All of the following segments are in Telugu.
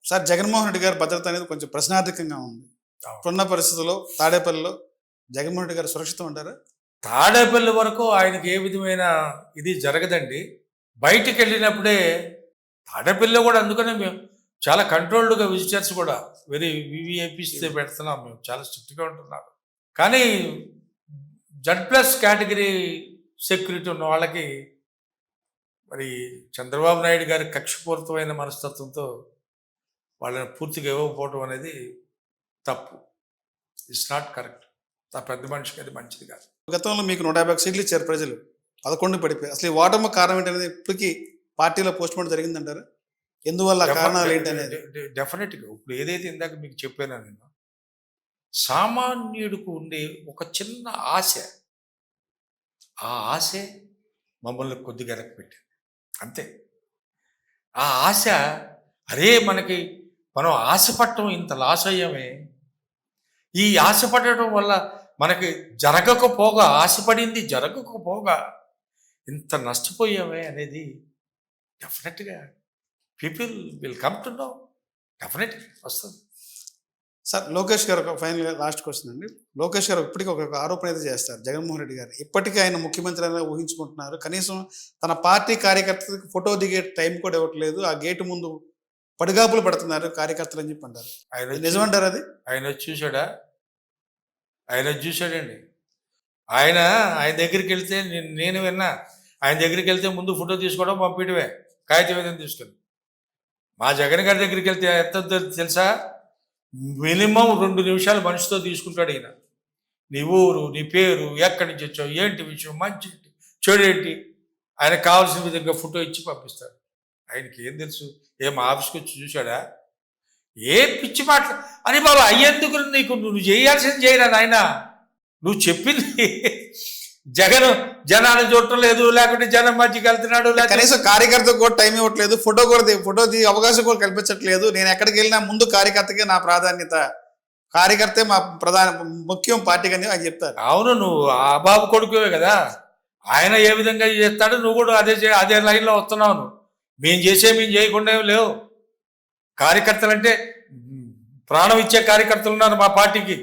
సార్ జగన్మోహన్ రెడ్డి గారి భద్రత అనేది కొంచెం ప్రశ్నార్థకంగా ఉంది. ఇప్పుడున్న పరిస్థితుల్లో తాడేపల్లిలో జగన్మోహన్ రెడ్డి గారు సురక్షితం అంటారా? తాడేపల్లి వరకు ఆయనకి ఏ విధమైన ఇది జరగదండి. బయటికి వెళ్ళినప్పుడే తాడేపల్లిలో కూడా అందుకనే మేము చాలా కంట్రోల్డ్గా విజిటర్స్ కూడా వెరీ వివిఐపీస్ పెడుతున్నాం. మేము చాలా స్ట్రిక్ట్గా ఉంటున్నారు. కానీ Z+ కేటగిరీ సెక్యూరిటీ ఉన్న వాళ్ళకి మరి చంద్రబాబు నాయుడు గారి కక్షపూరితమైన మనస్తత్వంతో వాళ్ళని పూర్తిగా ఇవ్వకపోవడం అనేది తప్పు. It's not correct. ఆ పెద్ద మనిషికి అది మంచిది కాదు. గతంలో మీకు 150 సీట్లు ఇచ్చారు ప్రజలు, 11 పడిపోయి. అసలు ఈ ఓటమి కారణం ఏంటనేది ఇప్పటికీ పార్టీలో పోస్ట్ మార్టం జరిగిందంటారా? ఎందువల్ల కారణాలు ఏంటనేది? డెఫినెట్గా ఇప్పుడు ఏదైతే ఇందాక మీకు చెప్పానో నేను, సామాన్యుడికి ఉండే ఒక చిన్న ఆశ, ఆ ఆశే మమ్మల్ని కొద్దిగా వెనక్కి పెట్టింది అంతే. ఆ ఆశ, అరే మనం ఆశపడటం ఇంత లాస్ అయ్యామే, ఈ ఆశపడటం వల్ల మనకి జరగకపోగా, ఆశపడింది జరగకపోగా ఇంత నష్టపోయామే అనేది డెఫినెట్గా people will come to know. డెఫినెట్గా వస్తుంది. సార్ లోకేష్ గారు ఒక ఫైనల్గా లాస్ట్ క్వశ్చన్ అండి. లోకేష్ గారు ఇప్పటికీ ఒక ఆరోపణ అయితే చేస్తారు జగన్మోహన్ రెడ్డి గారు. ఇప్పటికీ ఆయన ముఖ్యమంత్రి అనేది ఊహించుకుంటున్నారు. కనీసం తన పార్టీ కార్యకర్తలకు ఫోటో దిగే టైం కూడా ఇవ్వట్లేదు. ఆ గేటు ముందు పడిగాపులు పడుతున్నారు కార్యకర్తలు అని చెప్పి అంటారు. ఆయన నిజమంటారు అది? ఆయన చూశాడా? ఆయన చూశాడండి. ఆయన దగ్గరికి వెళ్తే నేను విన్నా. ఆయన దగ్గరికి వెళ్తే ముందు ఫోటో తీసుకోవడం, పంపించడమే, కాగితం ఏదైనా తీసుకొని. మా జగన్ గారి దగ్గరికి వెళ్తే ఎంత తెలుసా? మినిమం 2 నిమిషాలు మనిషితో తీసుకుంటాడు ఈయన. నీ ఊరు, నీ పేరు, ఎక్కడి నుంచి వచ్చావు, ఏంటి విషయం, మంచి ఏంటి, చెడు ఏంటి, ఆయనకు కావాల్సిన విధంగా ఫోటో ఇచ్చి పంపిస్తాడు. ఆయనకి ఏం తెలుసు? ఏం ఆఫీస్కి వచ్చి చూశాడా? ఏ పిచ్చి మాటలు అని బాబు అయ్యేందుకు నీకు నువ్వు చేయాల్సింది చేయరా నాయన. నువ్వు చెప్పింది జనాన్ని చూడటం లేదు, లేకుంటే జనం మధ్యకి వెళ్తున్నాడు, కనీసం కార్యకర్తకు కూడా టైం ఇవ్వట్లేదు, ఫోటో అవకాశం కూడా కల్పించట్లేదు. నేను ఎక్కడికి వెళ్ళినా ముందు కార్యకర్తకే నా ప్రాధాన్యత, కార్యకర్తే మా ముఖ్యం పార్టీకి అని ఆయన చెప్తారు. అవును, నువ్వు ఆ బాబు కొడుకువే కదా. ఆయన ఏ విధంగా చేస్తాడు, నువ్వు కూడా అదే లైన్లో వస్తున్నావు. నువ్వు మేము చేయకుండా ఏం లేవు. కార్యకర్తలు అంటే ప్రాణం ఇచ్చే కార్యకర్తలు ఉన్నారు మా పార్టీకి.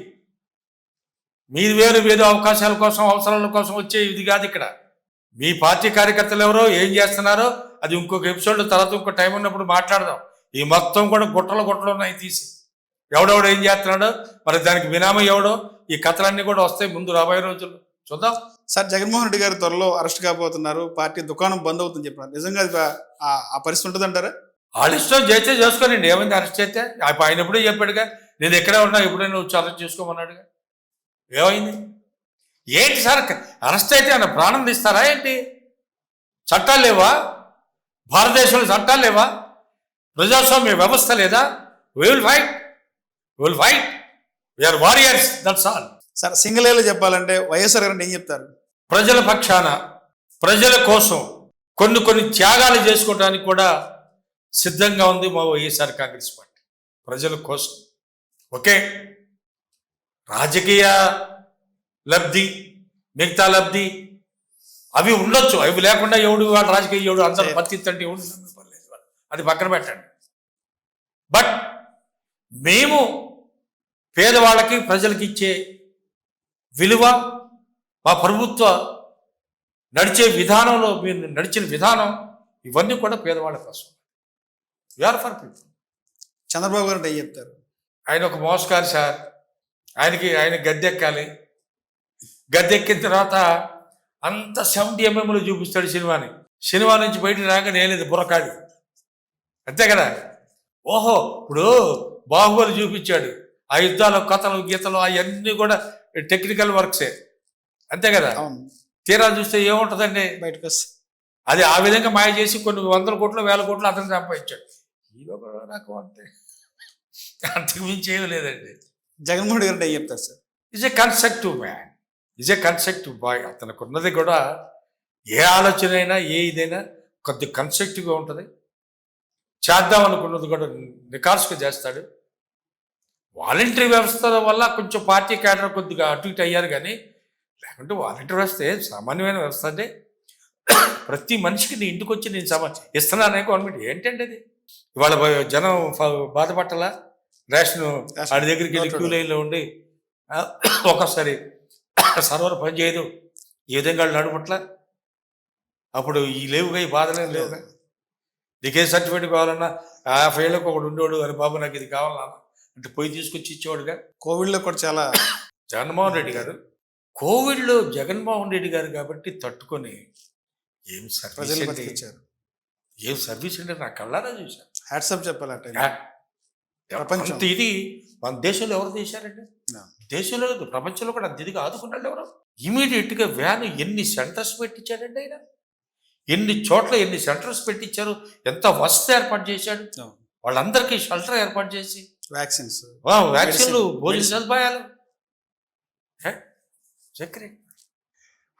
మీరు వేరు అవకాశాల కోసం, అవసరాల కోసం వచ్చే ఇది కాదు ఇక్కడ. మీ పార్టీ కార్యకర్తలు ఎవరో ఏం చేస్తున్నారో అది ఇంకొక ఎపిసోడ్ తర్వాత ఇంకో టైం ఉన్నప్పుడు మాట్లాడదాం. ఈ మొత్తం కూడా గుట్టలు ఉన్నాయి తీసి, ఎవడెవడో ఏం చేస్తున్నాడో, మరి దానికి బినామీ ఎవడో, ఈ కథలన్నీ కూడా వస్తాయి ముందు రాబోయే రోజుల్లో చూద్దాం. సార్ జగన్మోహన్ రెడ్డి గారు త్వరలో అరెస్ట్ కాబోతున్నారు, పార్టీ దుకాణం బంద్ అవుతుందని చెప్పినారు. నిజంగా ఆ పరిస్థితి ఉంటుందంటారా? వాళ్ళ ఇష్టం చేస్తే చేసుకోనండి, ఏమైంది అరెస్ట్ చేస్తే? ఆయన ఎప్పుడూ చెప్పాడుగా, నేను ఎక్కడే ఉన్నా ఎప్పుడైనా వచ్చి అరెస్ట్ చేసుకోమన్నాడుగా. ఏమైంది? ఏంటి సార్ అరెస్ట్ అయితే ఆయన ప్రాణం తీస్తారా ఏంటి? చట్టాలు లేవా? భారతదేశంలో చట్టాలు లేవా? ప్రజాస్వామ్య వ్యవస్థ లేదా? Will fight we are, warriors ఆల్. సార్ సింగిల్ చెప్పాలంటే వైఎస్ఆర్ గారు ఏం చెప్తారు? ప్రజల పక్షాన, ప్రజల కోసం కొన్ని త్యాగాలు చేసుకోవడానికి కూడా సిద్ధంగా ఉంది మా వైఎస్ఆర్ కాంగ్రెస్ పార్టీ. ప్రజల కోసం. ఓకే, రాజకీయ లబ్ధి, మిగతా లబ్ధి అవి ఉండొచ్చు. అవి లేకుండా వాడు రాజకీయ అందరూ పత్తింతంటే పర్లేదు, అది పక్కన పెట్టండి. బట్ మేము పేదవాళ్ళకి, ప్రజలకి ఇచ్చే విలువ, మా ప్రభుత్వ నడిచే విధానంలో మీరు నడిచిన విధానం, ఇవన్నీ కూడా పేదవాళ్ళ కోసం. We are for people. చంద్రబాబు గారు ఏం చెప్తారు? ఆయన ఒక మోసగారు సార్. ఆయన గద్దెక్కాలి. గద్దెక్కిన తర్వాత అంత 70 mm చూపిస్తాడు సినిమా నుంచి బయట రాగా నేనేది బుర్రకాడి, అంతే కదా. ఓహో, ఇప్పుడు బాహుబలి చూపించాడు, ఆ యుద్ధాలు, కథలు, గీతలు అవన్నీ కూడా టెక్నికల్ వర్క్సే, అంతే కదా. తీరా చూస్తే ఏముంటుందండి బయటకు వస్తే? అది ఆ విధంగా మాయ చేసి కొన్ని 100 కోట్లు 1000 కోట్లు అతను సంపాదించాడు. ఇది ఒక రకం, అంతే, అంతకు మించి ఏమీ లేదండి. జగన్మోహన్ రెడ్డి గారు ఏం చెప్తారు sir? Is a constructive man, is a constructive boy. అతనికి ఉన్నది కూడా ఏ ఆలోచన అయినా, ఏ ఇదైనా కొద్దిగా కన్స్ట్రక్టివ్గా ఉంటుంది. చేద్దాం అనుకున్నది కూడా నికార్సుగా చేస్తాడు. వాలంటరీ వ్యవస్థ వల్ల కొంచెం పార్టీ క్యాడర్ కొద్దిగా అటు ఇటు అయ్యారు, కానీ లేకుంటే వాలంటరీ వ్యవస్థ సామాన్యమైన వ్యవస్థ. అంటే ప్రతి మనిషికి నీ ఇంటికి వచ్చి నేను ఇస్తున్నానే గవర్నమెంట్ ఏంటంటే అది ఇవాళ జనం బాధపట్టాలా రేషన్ రేషన్ వాడి దగ్గరికి వెళ్ళి నోట్లో క్యూ లైన్లో ఉండి ఆ, ఒక్కొక్కసారి సర్వర్ పని చేయదు, ఈ విధంగా వాళ్ళు నడుపట్ల. అప్పుడు ఈ లేవుగా, ఈ బాధలేం లేవుగా. నీకే సర్టిఫికేట్ కావాలన్నా 50 ఏళ్ళకి ఒకడు ఉండేవాడు, అని బాబు నాకు ఇది కావాలన్నా అంటే పోయి తీసుకొచ్చి ఇచ్చేవాడుగా కోవిడ్లో కూడా చాలా జగన్మోహన్ రెడ్డి గారు. కోవిడ్లో జగన్మోహన్ రెడ్డి గారు కాబట్టి తట్టుకొని ఏం సర్వీస్ ప్రజలు అండి, బతికించారు. ఏం సర్వీస్ అంటే నా కళ్ళారా చూశాను. హ్యాట్సప్ చెప్పాలి ఆ టైం. ప్రపంచం. అంత ఇది మన దేశంలో ఎవరు చేశారండి? No. దేశంలో లేదు, ప్రపంచంలో కూడా అంత ఇదిగా ఆదుకున్నాడు ఎవరు? ఇమీడియట్గా వ్యాన్ ఎన్ని సెంటర్స్ పెట్టించాడండి ఆయన, ఎన్ని చోట్ల ఎన్ని సెంటర్స్ పెట్టించారు, ఎంత వసతి ఏర్పాటు చేశాడు, No. వాళ్ళందరికీ షెల్టర్ ఏర్పాటు చేసి వ్యాక్సిన్స్, వ్యాక్సిన్లు, Medicine. భోజన Medicine. సదుపాయాలు. చక్రి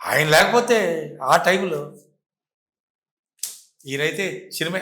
ఆయన లేకపోతే ఆ టైంలో ఈయనైతే సినిమా